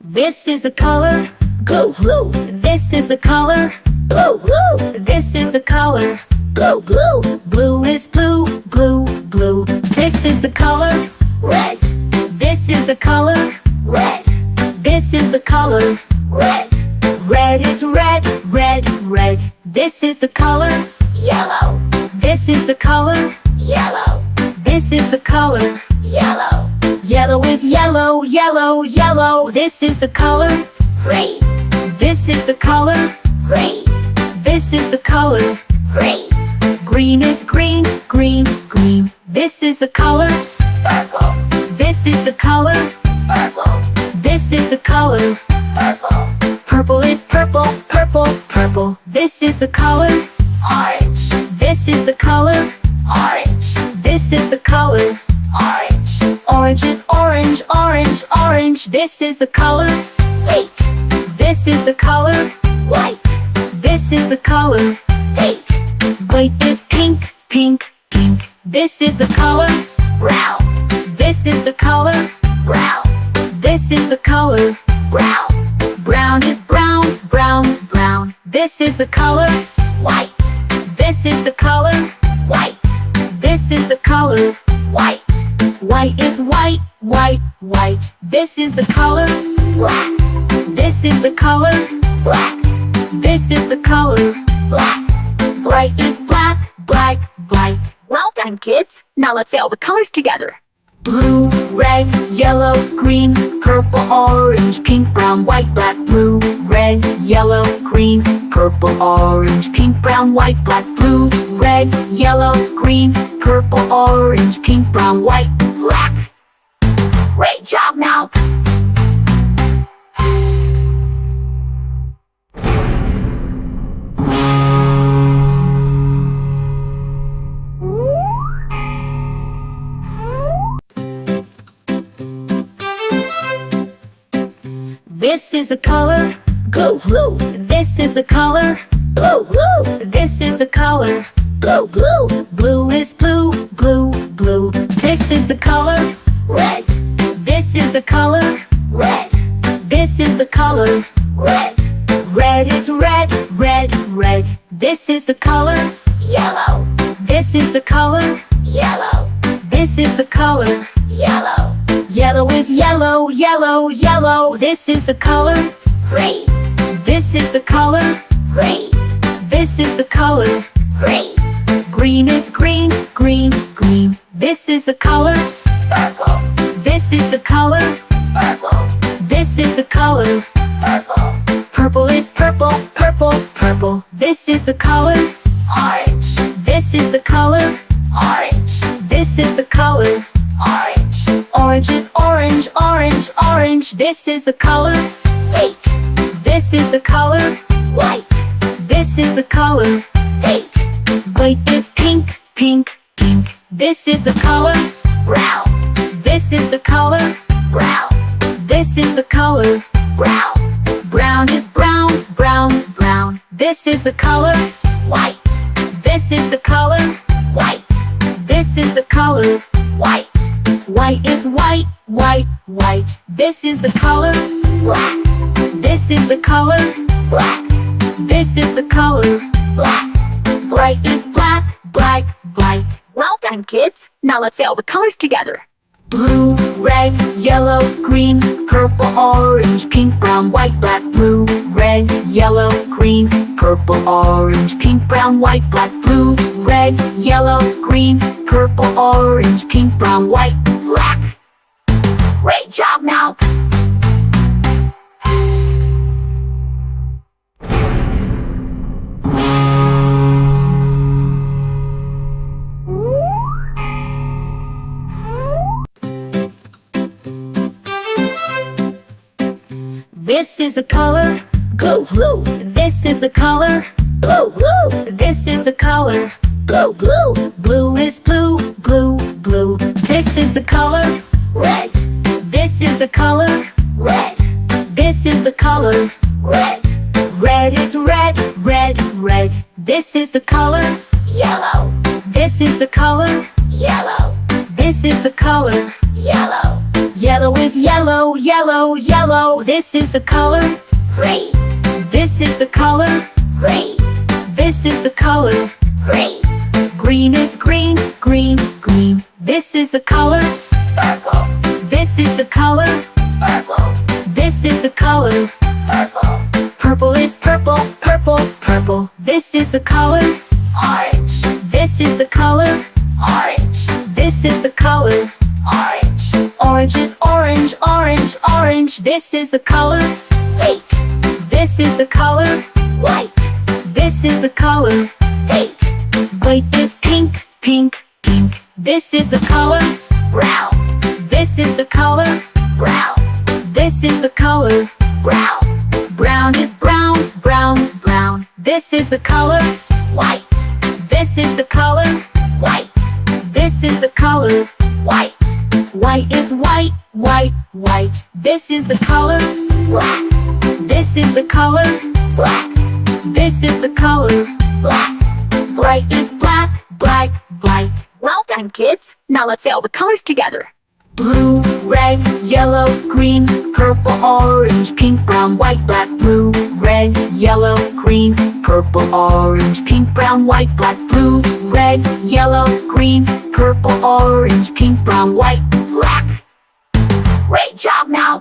This is the color Blue, blue, This is the color blue, blue, This is the color blue, blue, Blue is blue, blue, blue. This is the color red, This is the color red, This is the color red, Red is red, red, red. This is the color yellow, This is the color yellow, This is the color yellow, Yellow is yellow, yellow, yellow. This is the color green, This is the color green, This is the color green, Green is green, green, green. This is the color purple, This is the color purple, This is the color purple, Purple is purple, purple, purple. This is the color orange, This is the color orange, This is the color orange, Orange is orange, orange, orange. This is the color pink, This is the color white, This is the color pink, White is pink, pink, pink. This is the color brown, This is the color brown, This is the color brown, Brown is brown, brown, brown. This is the color white, This is the color white, This is the color white, White is white, white, white. This is the color black, This is the color black, This is the color black. Bright is black, black, black. Well done, kids. Now let's say all the colors together. Blue, red, yellow, green, purple, orange, pink, brown, white, black, blue, red, yellow, green, purple, orange, pink, brown, white, black, blue, red, yellow, green, purple, orange, pink, brown, white, Black. Great job now. This is the color Blue, blue, This is the color blue, blue, This is the color blue, blue, Blue is blue, blue, blue. This is the color red, This is the color red, This is the color red, Red is red, red, red. This is the color yellow, This is the color yellow, This is the color yellow, Yellow is yellow, yellow, yellow. This is the color green, This is the color green, This is the color green, Green is green, green, green. This is the color purple, This is the color purple, This is the color purple, Purple is purple, purple, purple. This is the color orange, This is the color orange, This is the color orange, Orange is orange, orange, orange. This is the color pink, This is the color white, This is the color pink, White is pink, pink, pink. This is the color brown, This is the color brown, This is the color brown, Brown is brown, brown, brown. This is the color white, This is the color white, This is the color white, White is white, white, white. This is the color black, This is the color black, This is the color black. Bright is black, black, black. Well done, kids. Now let's say all the colors together. Blue, red, yellow, green, purple, orange, pink, brown, white, black, blue, red, yellow, green, purple, orange, pink, brown, white, black, blue, red, yellow, green, purple, orange, pink, brown, white, Black. Great job now. This is the color Blue, blue, This is the color blue, blue, This is the color blue, blue, Blue is blue, blue, blue. This is the color red, This is the color red, This is the color red, Red is red, red, red. This is the color yellow, This is the color yellow, This is the color yellow, Yellow is yellow, yellow, yellow. This is the color. Green, This is the color. green, This is the color. green, Green is green, green, green. This is the color. purple, This is the color. purple, This is the color. purple, Purple is purple, purple, purple. This is the color. orange, This is the color. orange, This is the color. orange, Orange is orange, orange, orange. This is the color. pink, This is the color. white, This is the color. pink, White is pink, pink, pink. This is the color. brown, This is the color. brown, This is the color. brown, Brown is brown, brown, brown. This is the color. white, This is the color. white, This is the color. white, White is white, white, white. This is the color. black, This is the color. black, This is the color. black. Bright is black, black, black. Well done, kids. Now let's say all the colors together. Blue, red, yellow, green, purple, orange, pink, brown, white, black, blue, red, yellow, green, purple, orange, pink, brown, white, black, blue, red, yellow, green, purple, orange, pink, brown, white, Black. Great job now.